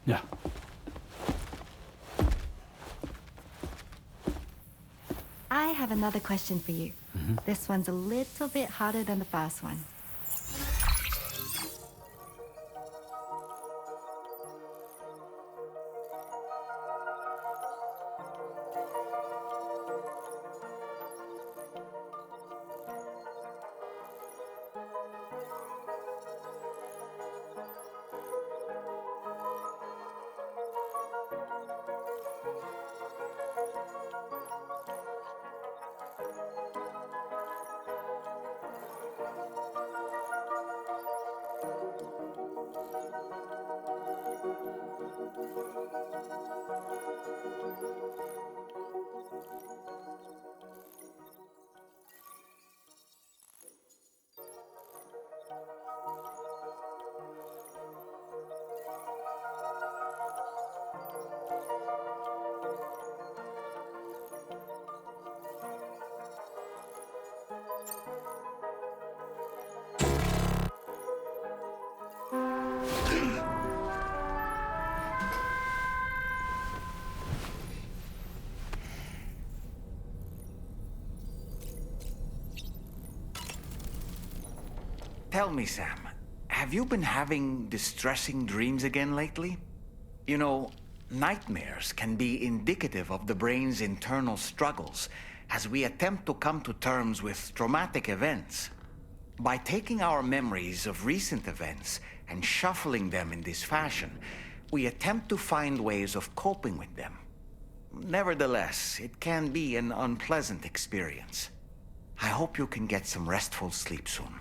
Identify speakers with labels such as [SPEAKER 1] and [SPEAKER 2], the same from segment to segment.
[SPEAKER 1] Yeah.
[SPEAKER 2] I have another question for you. This one's a little bit harder than the first one.
[SPEAKER 3] Tell me, Sam, have you been having distressing dreams again lately? You know, nightmares can be indicative of the brain's internal struggles as we attempt to come to terms with traumatic events. By taking our memories of recent events and shuffling them in this fashion, we attempt to find ways of coping with them. Nevertheless, it can be an unpleasant experience. I hope you can get some restful sleep soon.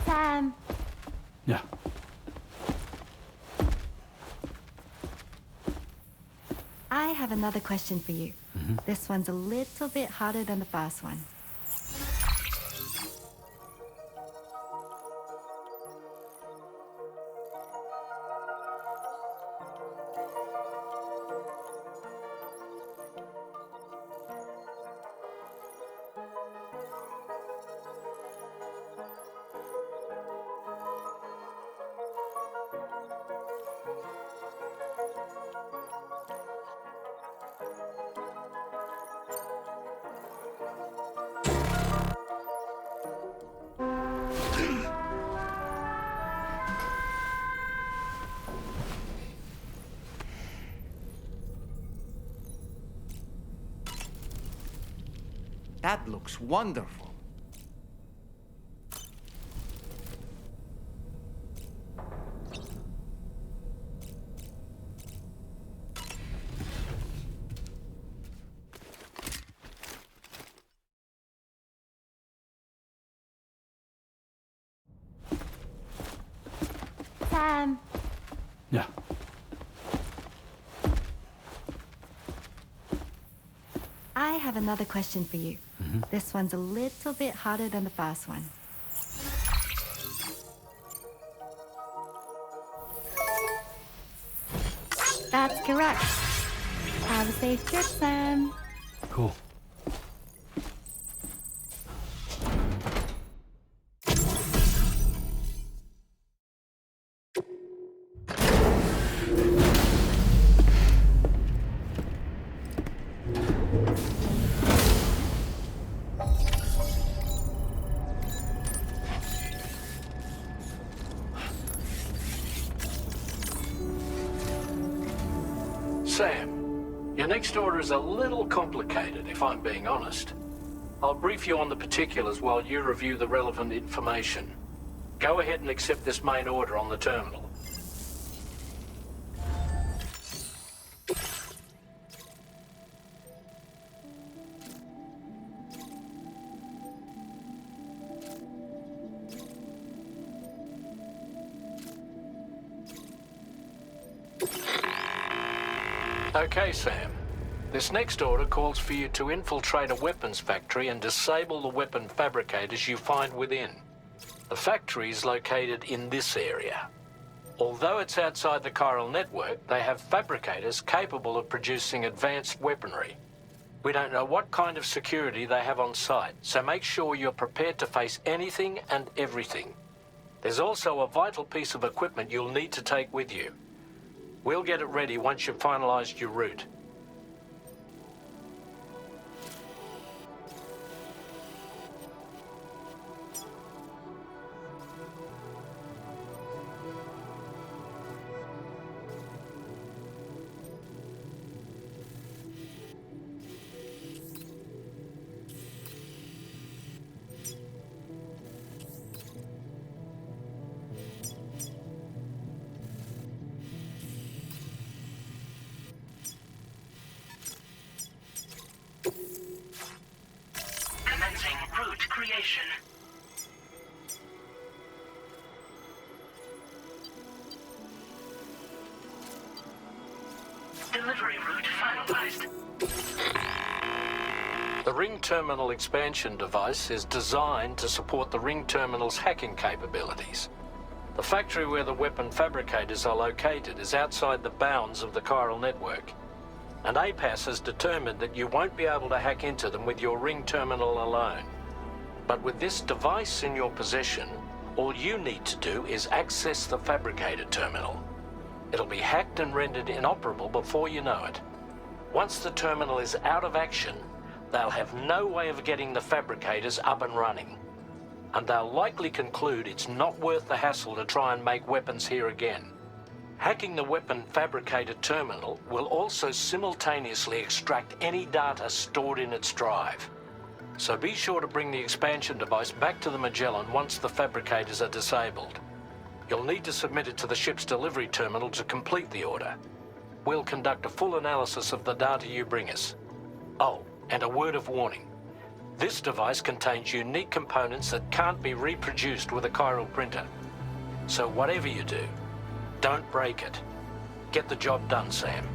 [SPEAKER 2] Sam.
[SPEAKER 1] Yeah.
[SPEAKER 2] I have another question for you. This one's a little bit harder than the first one.
[SPEAKER 3] That looks wonderful.
[SPEAKER 2] Sam.
[SPEAKER 1] Yeah.
[SPEAKER 2] I have another question for you. This one's a little bit harder than the first one. That's correct. Have a safe trip, Sam.
[SPEAKER 1] Cool.
[SPEAKER 4] Sam, your next order is a little complicated, if I'm being honest. I'll brief you on the particulars while you review the relevant information. Go ahead and accept this main order on the terminal. Okay, Sam. This next order calls for you to infiltrate a weapons factory and disable the weapon fabricators you find within. The factory is located in this area. Although it's outside the chiral network, they have fabricators capable of producing advanced weaponry. We don't know what kind of security they have on site, so make sure you're prepared to face anything and everything. There's also a vital piece of equipment you'll need to take with you. We'll get it ready once you've finalized your route.
[SPEAKER 5] Commencing route creation. Delivery route finalized.
[SPEAKER 4] The ring terminal expansion device is designed to support the ring terminal's hacking capabilities. The factory where the weapon fabricators are located is outside the bounds of the chiral network, and APAS has determined that you won't be able to hack into them with your ring terminal alone. But with this device in your possession, all you need to do is access the fabricator terminal. It'll be hacked and rendered inoperable before you know it. Once the terminal is out of action, they'll have no way of getting the fabricators up and running. And they'll likely conclude it's not worth the hassle to try and make weapons here again. Hacking the weapon fabricator terminal will also simultaneously extract any data stored in its drive. So be sure to bring the expansion device back to the Magellan once the fabricators are disabled. You'll need to submit it to the ship's delivery terminal to complete the order. We'll conduct a full analysis of the data you bring us. Oh, and a word of warning. This device contains unique components that can't be reproduced with a chiral printer. So whatever you do, don't break it. Get the job done, Sam.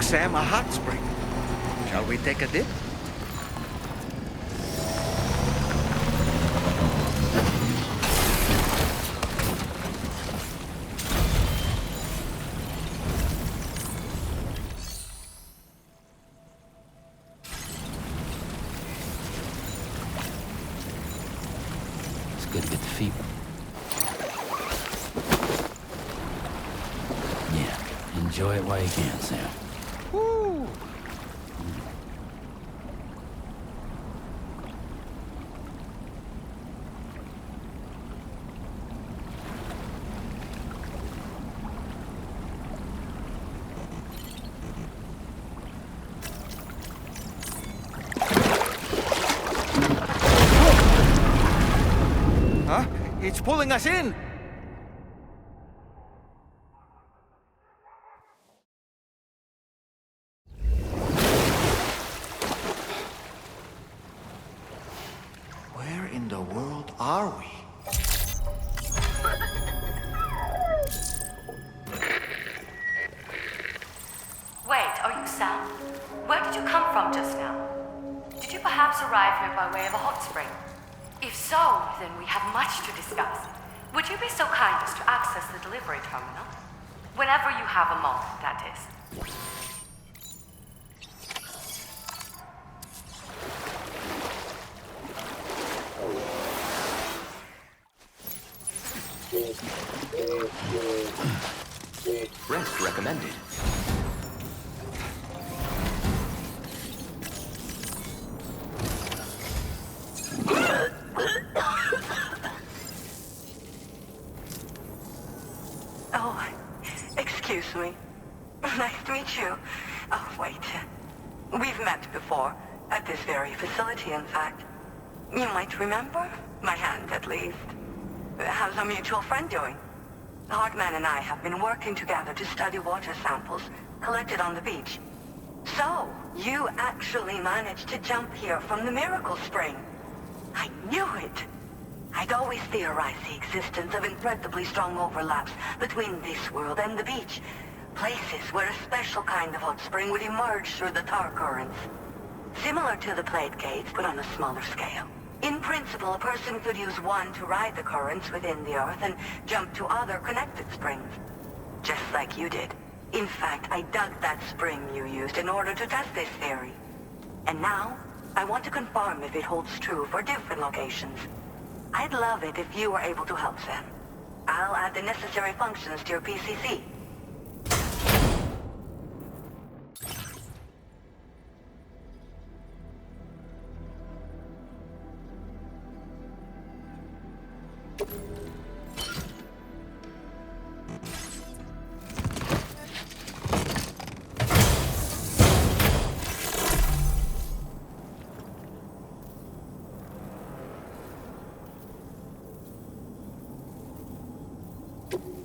[SPEAKER 3] Sam, a hot spring. Shall we take a dip?
[SPEAKER 1] feet. Yeah, enjoy it while you can, Sam.
[SPEAKER 3] Woo! Huh? It's pulling us in! Where in the world are we?
[SPEAKER 6] Wait, are you Sam? Where did you come from just now? Did you perhaps arrive here by way of a hot spring? If so, then we have much to discuss. Would you be so kind as to access the delivery terminal? Whenever you have a moment, that is.
[SPEAKER 7] Rest recommended.
[SPEAKER 8] Oh, excuse me. Nice to meet you. Oh, wait. We've met before. At this very facility, in fact. You might remember? My hand, at least. How's our mutual friend doing? Hartman and I have been working together to study water samples collected on the beach. So, you actually managed to jump here from the Miracle Spring. I knew it. I'd always theorized the existence of incredibly strong overlaps between this world and the beach. Places where a special kind of hot spring would emerge through the tar currents. Similar to the plate gates, but on a smaller scale. In principle, a person could use one to ride the currents within the earth and jump to other connected springs. Just like you did. In fact, I dug that spring you used in order to test this theory. And now, I want to confirm if it holds true for different locations. I'd love it if you were able to help, Sam. I'll add the necessary functions to your PCC.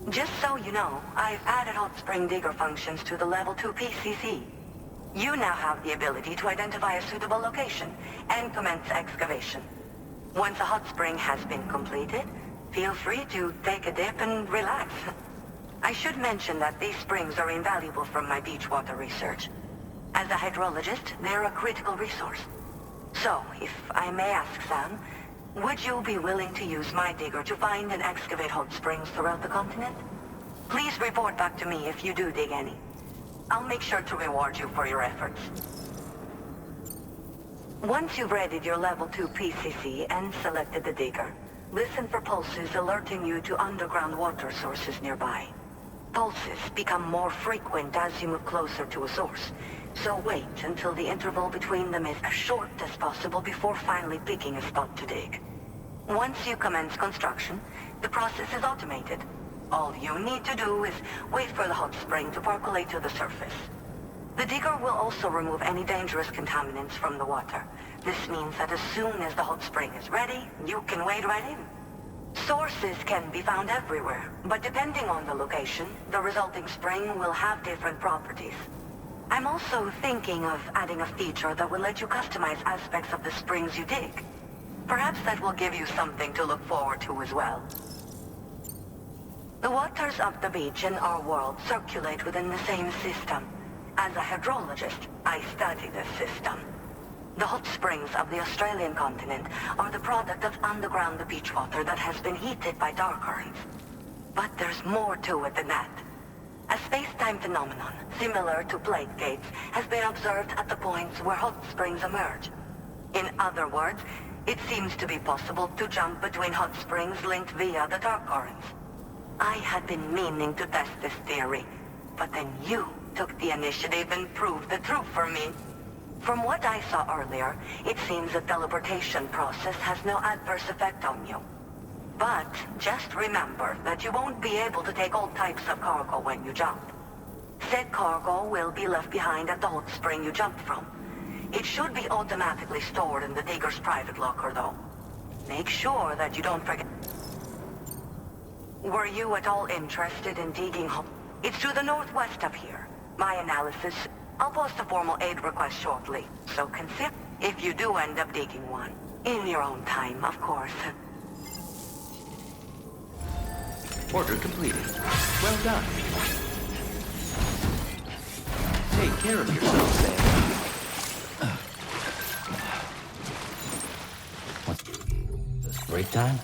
[SPEAKER 8] Just so you know, I've added hot spring digger functions to the level 2 PCC. You now have the ability to identify a suitable location and commence excavation. Once a hot spring has been completed, feel free to take a dip and relax. I should mention that these springs are invaluable from my beach water research. As a hydrologist, they're a critical resource. So, if I may ask, Sam, would you be willing to use my digger to find and excavate hot springs throughout the continent? Please report back to me if you do dig any. I'll make sure to reward you for your efforts. Once you've readied your level 2 PCC and selected the digger, listen for pulses alerting you to underground water sources nearby. Pulses become more frequent as you move closer to a source, so wait until the interval between them is as short as possible before finally picking a spot to dig. Once you commence construction, the process is automated. All you need to do is wait for the hot spring to percolate to the surface. The digger will also remove any dangerous contaminants from the water. This means that as soon as the hot spring is ready, you can wade right in. Sources can be found everywhere, but depending on the location, the resulting spring will have different properties. I'm also thinking of adding a feature that will let you customize aspects of the springs you dig. Perhaps that will give you something to look forward to as well. The waters of the beach in our world circulate within the same system. As a hydrologist, I study this system. The hot springs of the Australian continent are the product of underground beach water that has been heated by dark currents. But there's more to it than that. A space-time phenomenon, similar to plate gates, has been observed at the points where hot springs emerge. In other words, it seems to be possible to jump between hot springs linked via the dark currents. I had been meaning to test this theory, but then you took the initiative and proved the truth for me. From what I saw earlier, it seems the teleportation process has no adverse effect on you. But just remember that you won't be able to take all types of cargo when you jump. Said cargo will be left behind at the hot spring you jumped from. It should be automatically stored in the digger's private locker, though. Make sure that you don't forget. Were you at all interested in digging home? It's to the northwest of here. My analysis. I'll post a formal aid request shortly, so consider if you do end up digging one. In your own time, of course.
[SPEAKER 7] Order completed. Well done. Take care of yourself, Sam.
[SPEAKER 1] What's this, break time?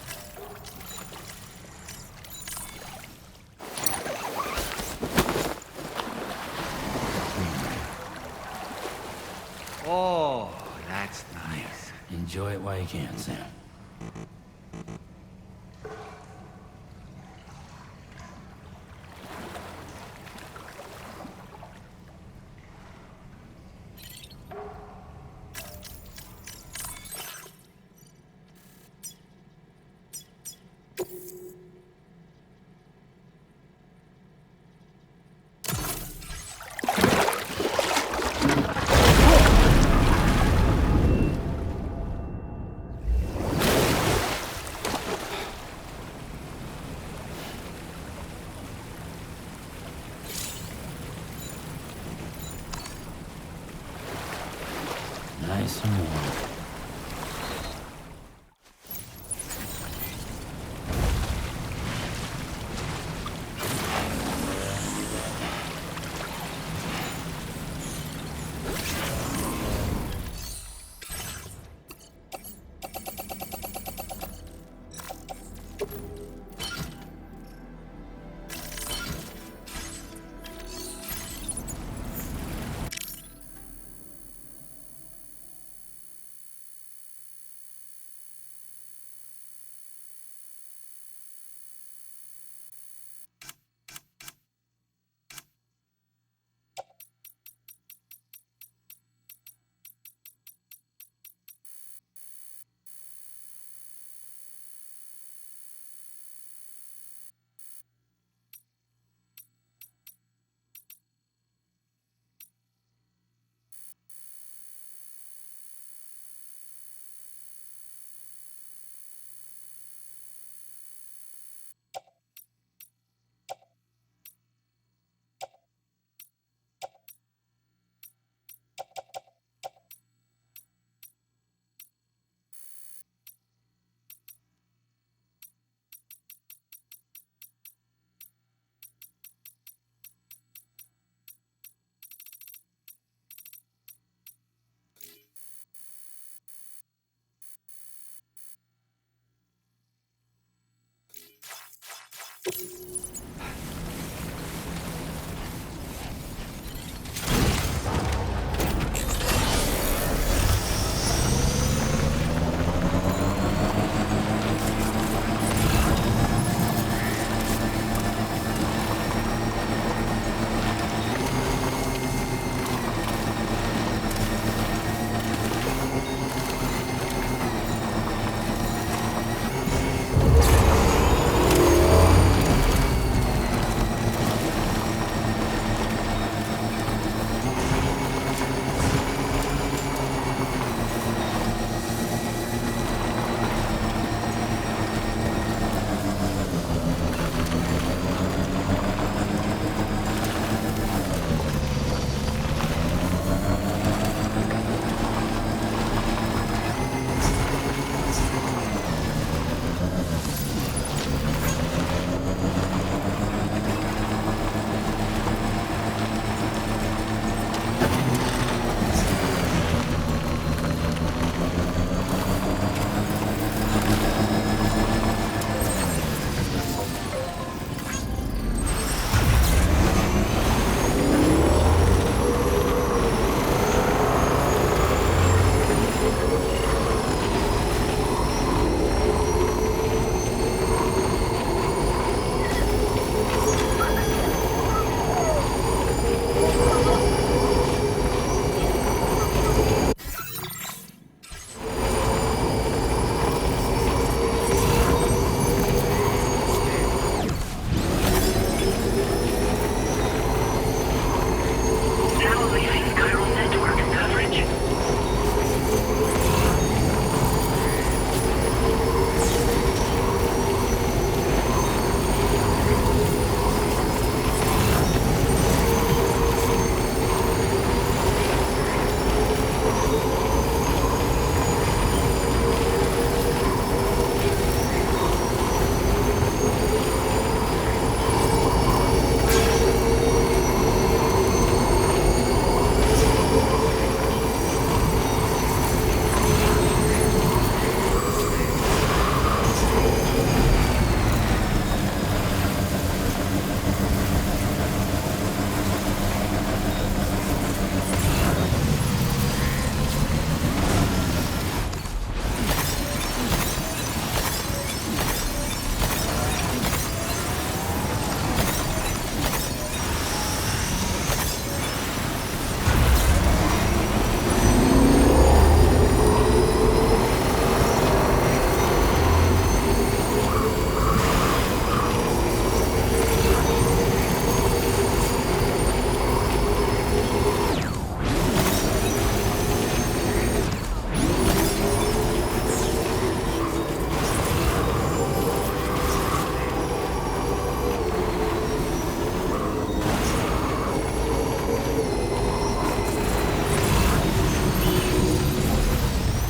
[SPEAKER 3] Oh, that's nice.
[SPEAKER 1] Enjoy it while you can, Sam. Nice and warm.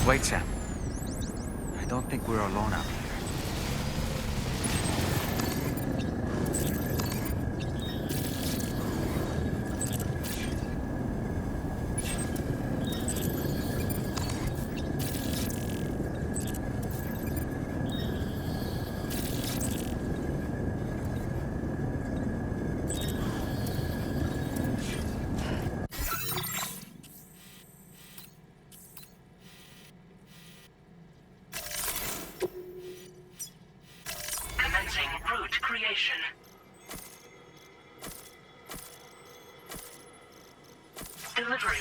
[SPEAKER 3] Wait, Sam. I don't think we're alone out here.
[SPEAKER 5] Commencing route creation. Delivery.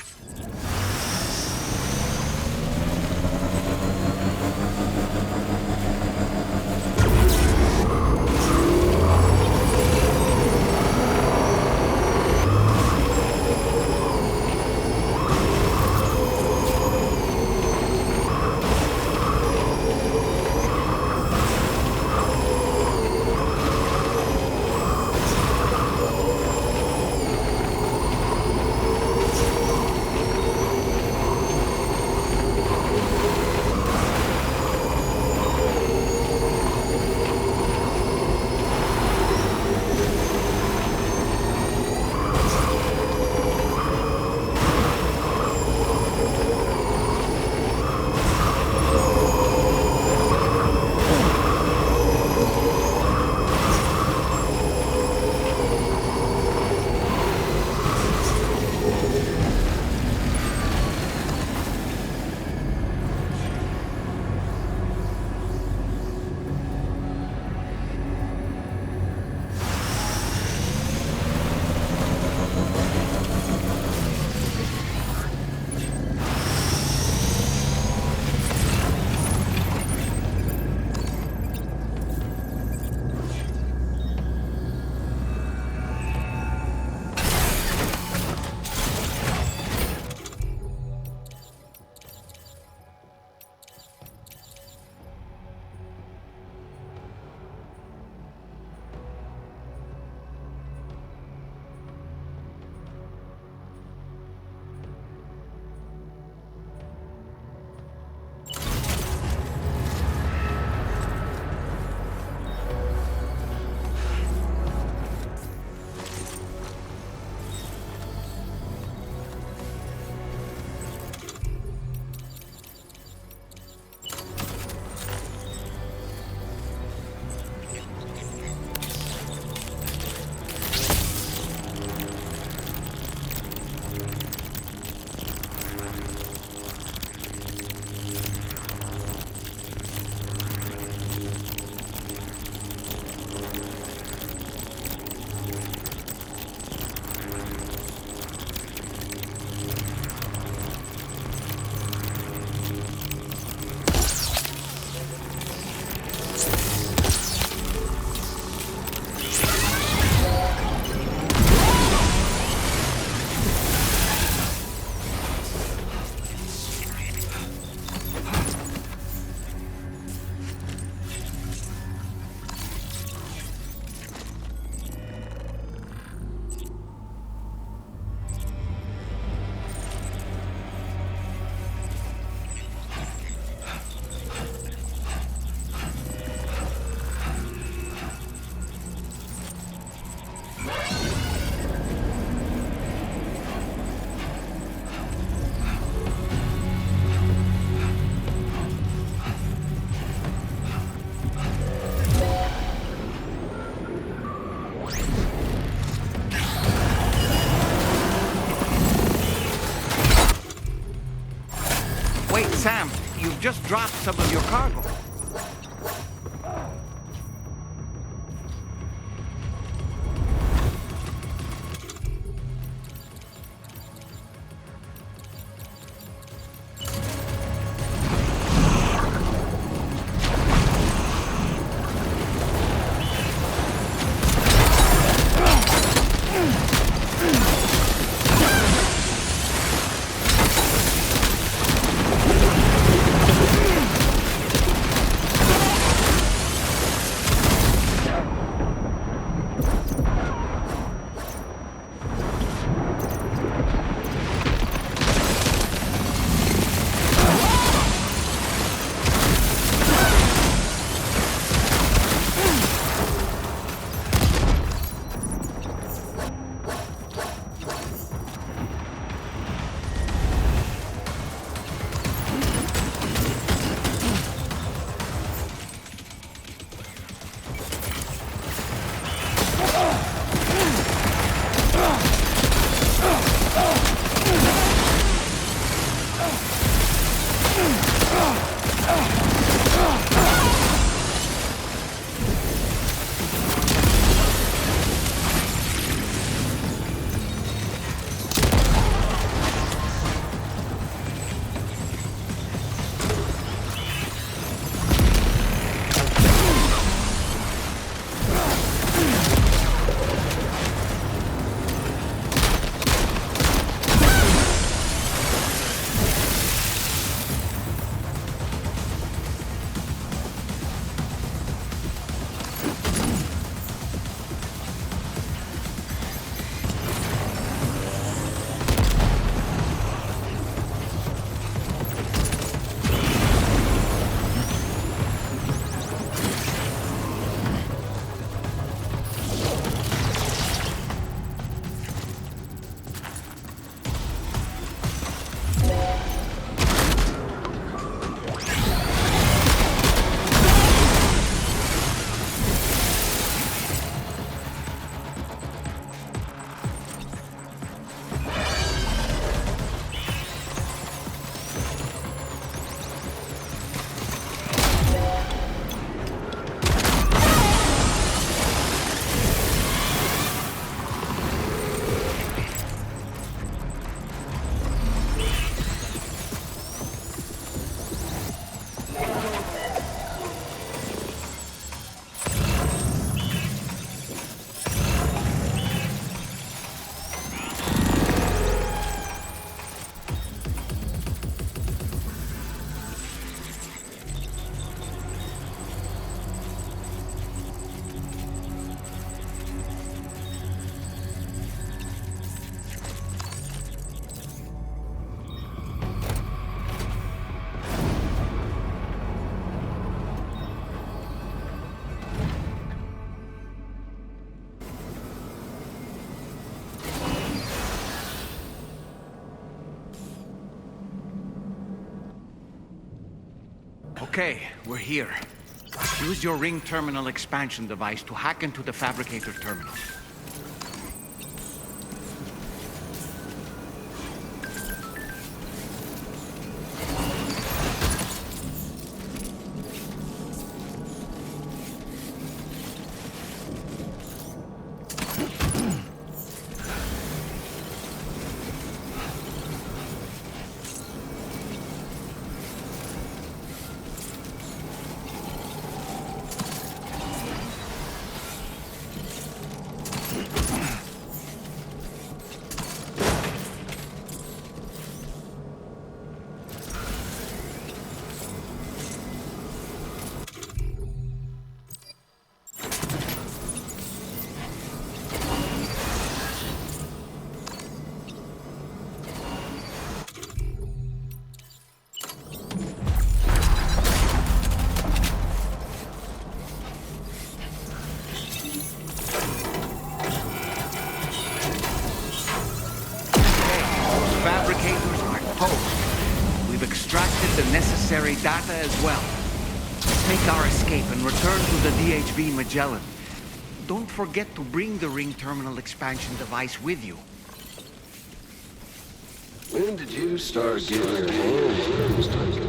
[SPEAKER 3] Wait, Sam, you've just dropped some of your cargo. Okay, we're here. Use your ring terminal expansion device to hack into the Fabbricator terminal. Necessary data as well. Take our escape and return to the DHB Magellan. Don't forget to bring the ring terminal expansion device with you.
[SPEAKER 9] When did you start getting your hands dirty?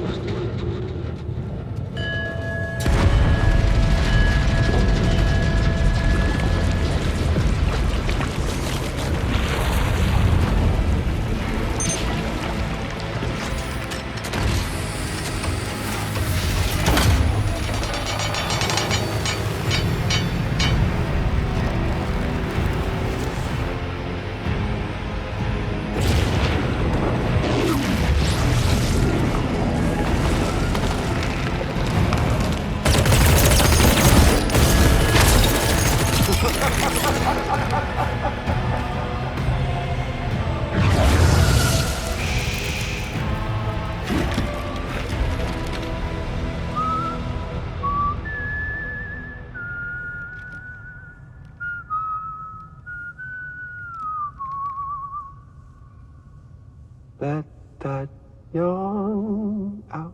[SPEAKER 10] Let that yawn out.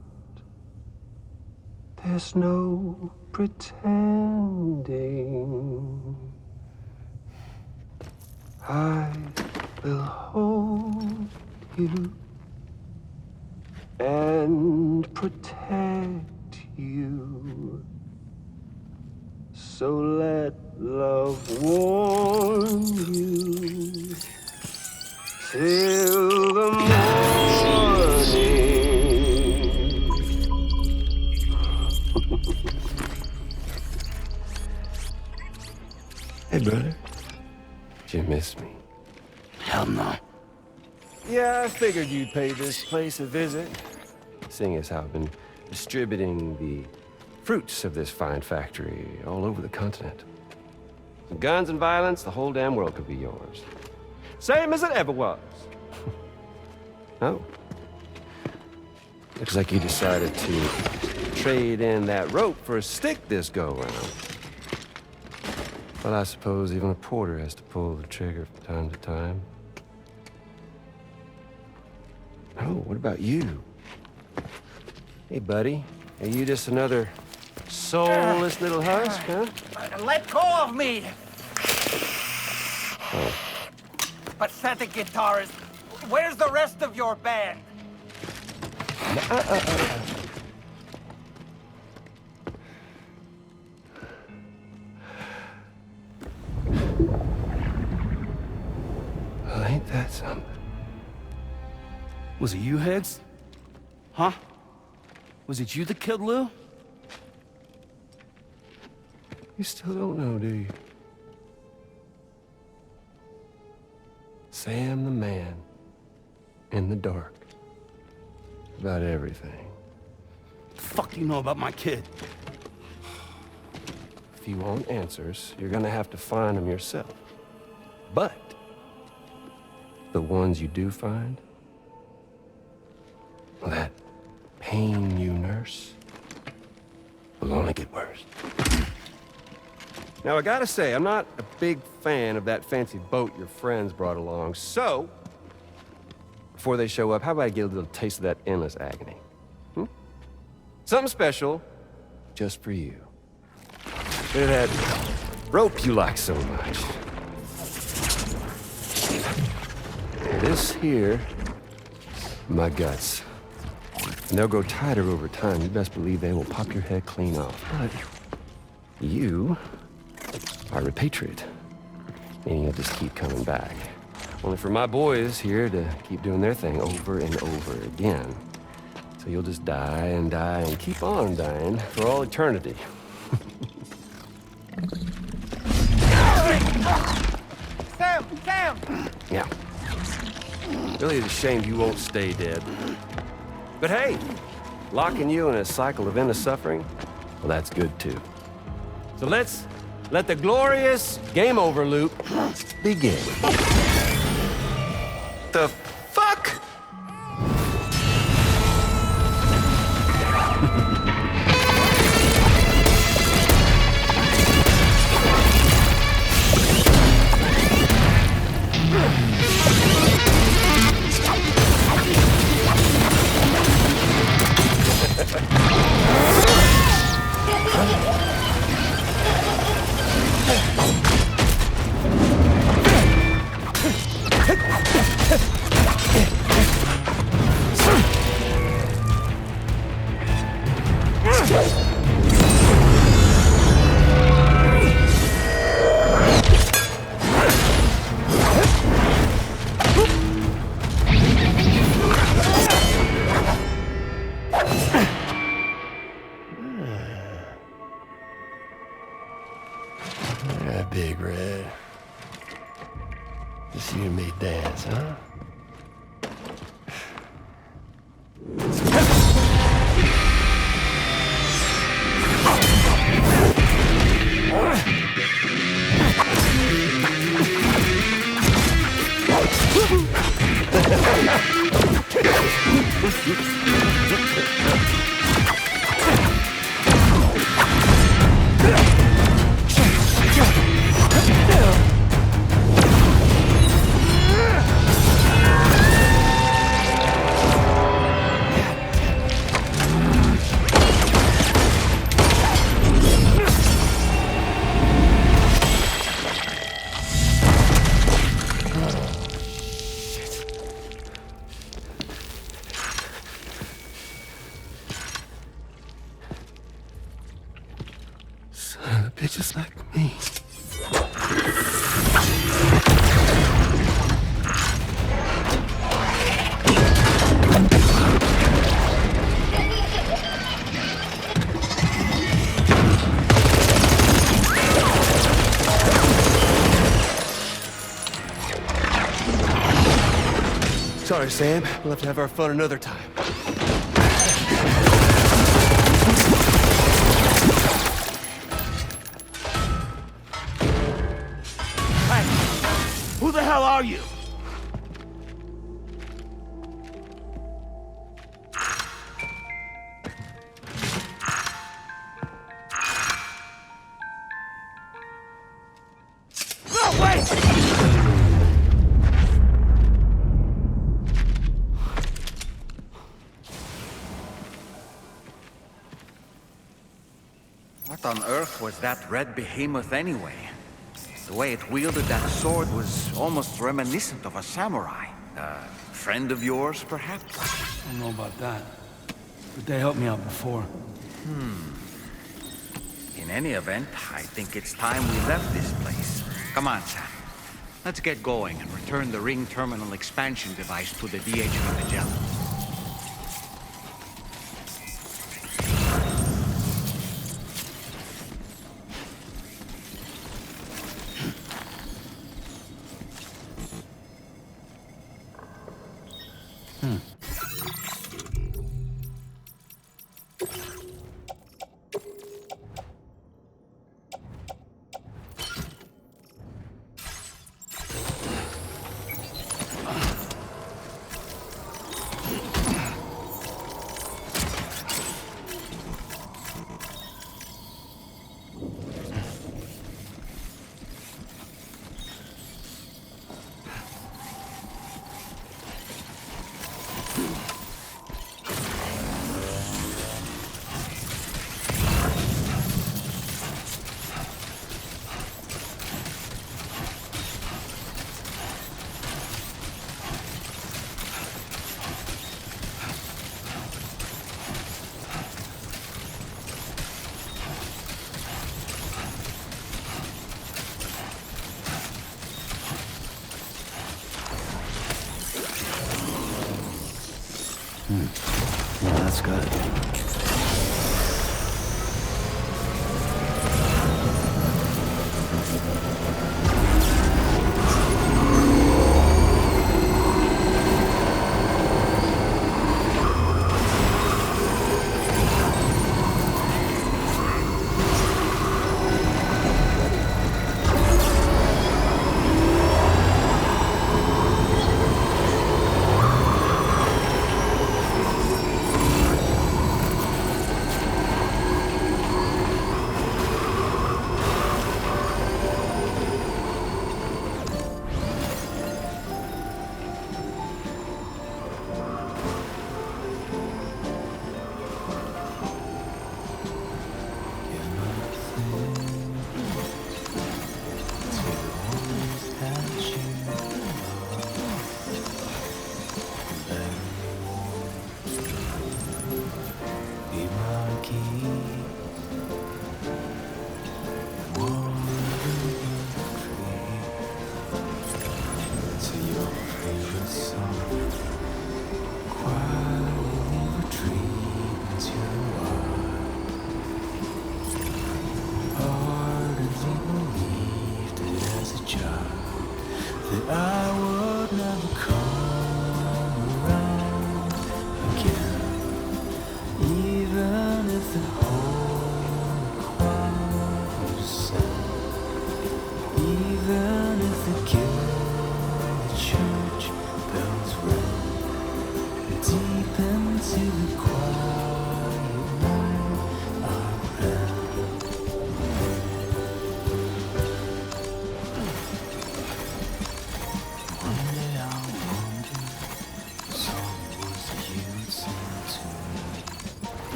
[SPEAKER 10] There's no pretending. I will hold you and protect you. So let love warm you till the morning.
[SPEAKER 9] Hey, brother. Did you miss me?
[SPEAKER 1] Hell no.
[SPEAKER 9] Yeah, I figured you'd pay this place a visit, seeing as how I've been distributing the fruits of this fine factory all over the continent. Some guns and violence, the whole damn world could be yours. Same as it ever was. Oh. Looks like you decided to trade in that rope for a stick this go-round. Well, I suppose even a porter has to pull the trigger from time to time. Oh, what about you? Hey, buddy. Are you just another soulless little husk, huh?
[SPEAKER 11] Let go of me!
[SPEAKER 9] Oh.
[SPEAKER 11] Pathetic guitarist. Where's the rest of your band?
[SPEAKER 9] Well, ain't that something?
[SPEAKER 1] Was it you, Higgs? Huh? Was it you that killed Lou?
[SPEAKER 9] You still don't know, do you? Sam the man. In the dark. About everything.
[SPEAKER 1] What the fuck do you know about my kid?
[SPEAKER 9] If you want answers, you're gonna have to find them yourself. But the ones you do find, well, that pain you nurse will only get worse. Now, I gotta say, I'm not a big fan of that fancy boat your friends brought along, so before they show up, how about I get a little taste of that endless agony? Something special just for you. Look at that rope you like so much. This here, my guts. And they'll grow tighter over time. You best believe they will pop your head clean off. But you are a patriot. Meaning you'll just keep coming back. Only for my boys here to keep doing their thing over and over again. So you'll just die and die and keep on dying for all eternity.
[SPEAKER 11] Sam! Sam!
[SPEAKER 9] Yeah. Really is a shame you won't stay dead. But hey, locking you in a cycle of endless suffering, well, that's good too. So let's let the glorious game over loop begin. The fuck? Big Red. Just you and me dance, huh? Bitches like me. Sorry, Sam. We'll have to have our fun another time.
[SPEAKER 1] Who the hell are you? No, wait!
[SPEAKER 3] What on earth was that red behemoth anyway? The way it wielded that sword was almost reminiscent of a samurai. A friend of yours, perhaps?
[SPEAKER 1] I don't know about that, but they helped me out before.
[SPEAKER 3] In any event, I think it's time we left this place. Come on, Sam. Let's get going and return the ring terminal expansion device to the DHV Magellan.
[SPEAKER 1] Well, that's good.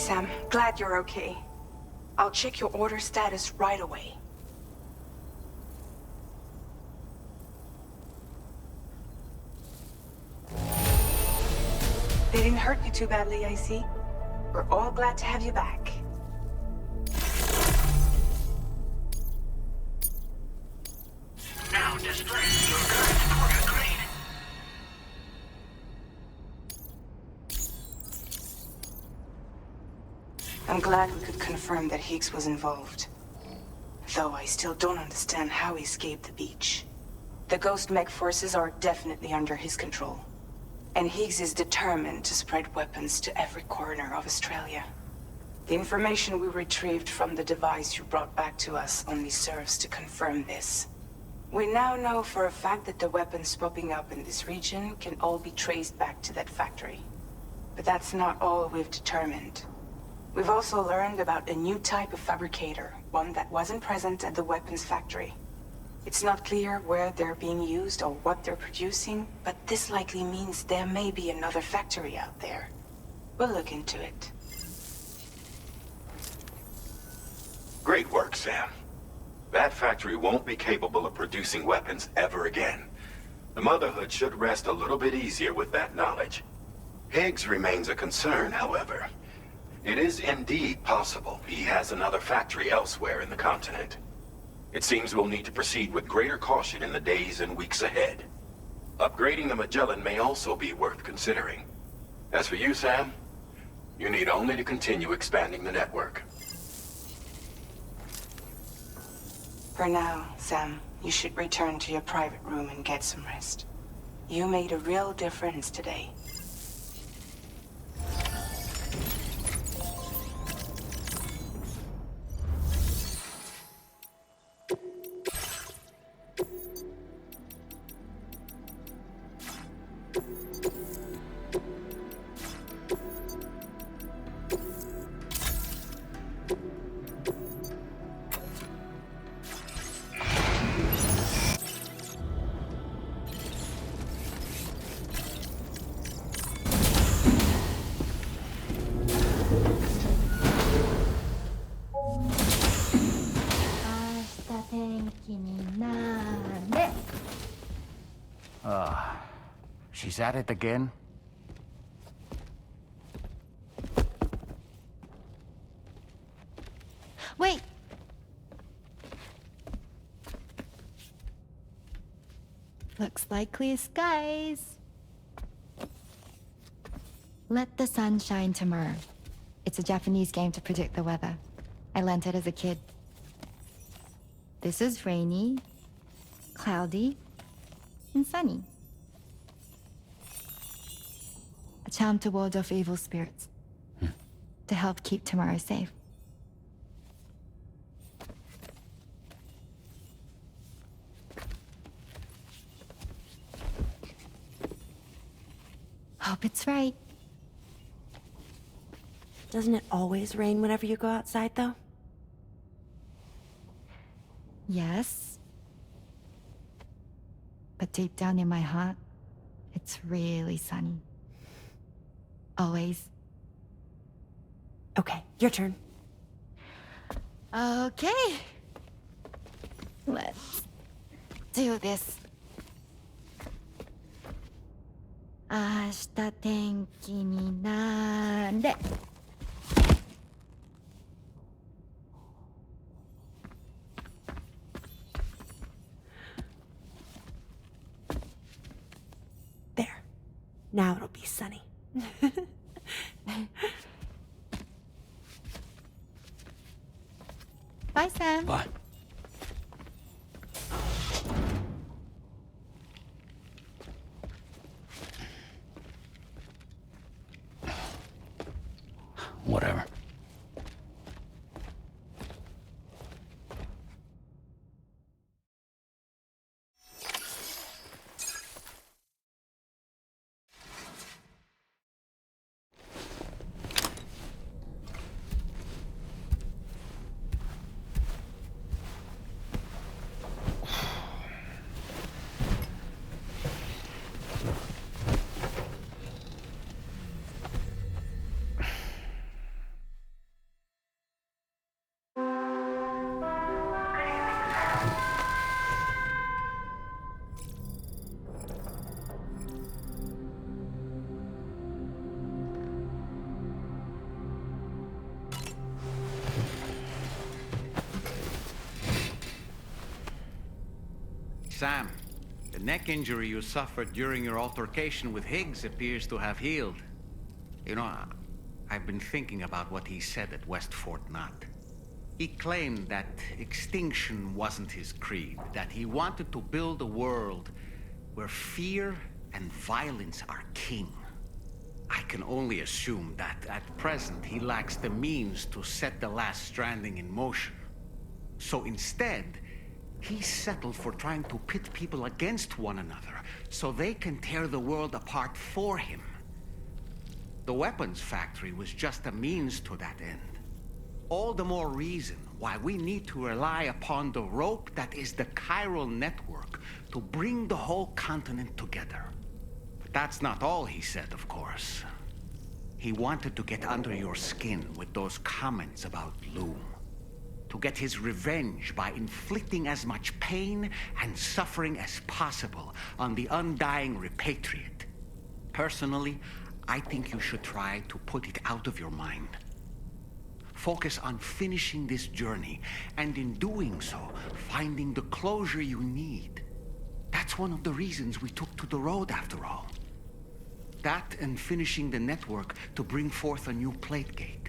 [SPEAKER 12] Sam, glad you're okay. I'll check your order status right away. They didn't hurt you too badly, I see. We're all glad to have you back.
[SPEAKER 5] Now display your current
[SPEAKER 12] I'm glad we could confirm that Higgs was involved. Though I still don't understand how he escaped the beach. The Ghost Mech forces are definitely under his control. And Higgs is determined to spread weapons to every corner of Australia. The information we retrieved from the device you brought back to us only serves to confirm this. We now know for a fact that the weapons popping up in this region can all be traced back to that factory. But that's not all we've determined. We've also learned about a new type of fabricator, one that wasn't present at the weapons factory. It's not clear where they're being used or what they're producing, but this likely means there may be another factory out there. We'll look into it.
[SPEAKER 13] Great work, Sam. That factory won't be capable of producing weapons ever again. The Motherhood should rest a little bit easier with that knowledge. Higgs remains a concern, however. It is indeed possible he has another factory elsewhere in the continent. It seems we'll need to proceed with greater caution in the days and weeks ahead. Upgrading the Magellan may also be worth considering. As for you, Sam, you need only to continue expanding the network.
[SPEAKER 12] For now, Sam, you should return to your private room and get some rest. You made a real difference today.
[SPEAKER 3] She's at it again?
[SPEAKER 2] Wait! Looks like clear skies. Let the sun shine tomorrow. It's a Japanese game to predict the weather. I learned it as a kid. This is rainy, cloudy, and sunny. A charm to ward off evil spirits. To help keep tomorrow safe. Hope it's right.
[SPEAKER 14] Doesn't it always rain whenever you go outside, though?
[SPEAKER 2] Yes. But deep down in my heart, it's really sunny. Always.
[SPEAKER 14] Okay, your turn.
[SPEAKER 2] Okay. Let's do this. 明日天気になれ。
[SPEAKER 14] There. Now it'll be sunny.
[SPEAKER 2] Bye, Sam.
[SPEAKER 1] Bye. Whatever.
[SPEAKER 3] Sam, the neck injury you suffered during your altercation with Higgs appears to have healed. You know, I've been thinking about what he said at West Fort Knot. He claimed that extinction wasn't his creed, that he wanted to build a world where fear and violence are king. I can only assume that at present he lacks the means to set the last stranding in motion. So instead, he settled for trying to pit people against one another so they can tear the world apart for him. The weapons factory was just a means to that end. All the more reason why we need to rely upon the rope that is the chiral network to bring the whole continent together. But that's not all he said, of course. He wanted to get under your skin with those comments about Loom. To get his revenge by inflicting as much pain and suffering as possible on the undying repatriate. Personally, I think you should try to put it out of your mind. Focus on finishing this journey, and in doing so, finding the closure you need. That's one of the reasons we took to the road, after all. That and finishing the network to bring forth a new plate gate.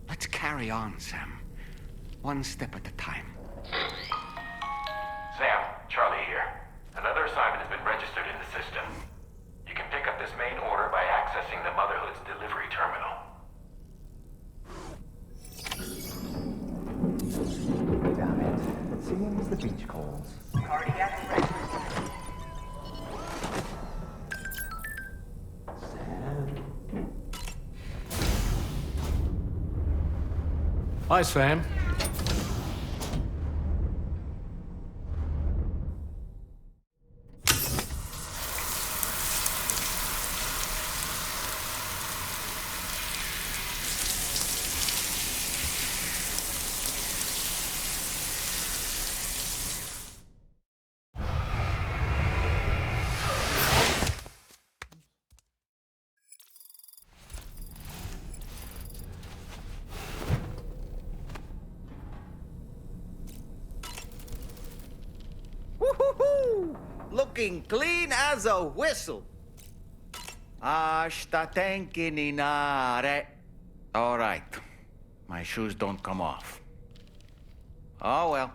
[SPEAKER 3] Let's carry on, Sam. One step at a time.
[SPEAKER 13] Sam, Charlie here. Another assignment has been registered in the system. You can pick up this main order by accessing the Motherhood's delivery terminal.
[SPEAKER 7] Damn it. It seems the beach calls.
[SPEAKER 5] Cardiac arrest.
[SPEAKER 4] Hi, Sam.
[SPEAKER 3] Woo-hoo-hoo! Looking clean as a whistle. Ashta tenkininare. All right. My shoes don't come off. Oh, well.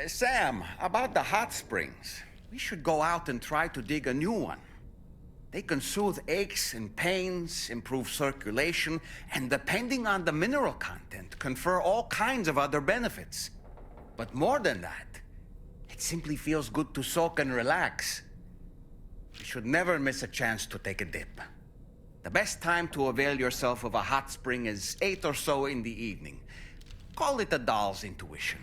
[SPEAKER 3] Sam, about the hot springs. We should go out and try to dig a new one. They can soothe aches and pains, improve circulation, and depending on the mineral content, confer all kinds of other benefits. But more than that, it simply feels good to soak and relax. You should never miss a chance to take a dip. The best time to avail yourself of a hot spring is 8 or so in the evening. Call it a doll's intuition.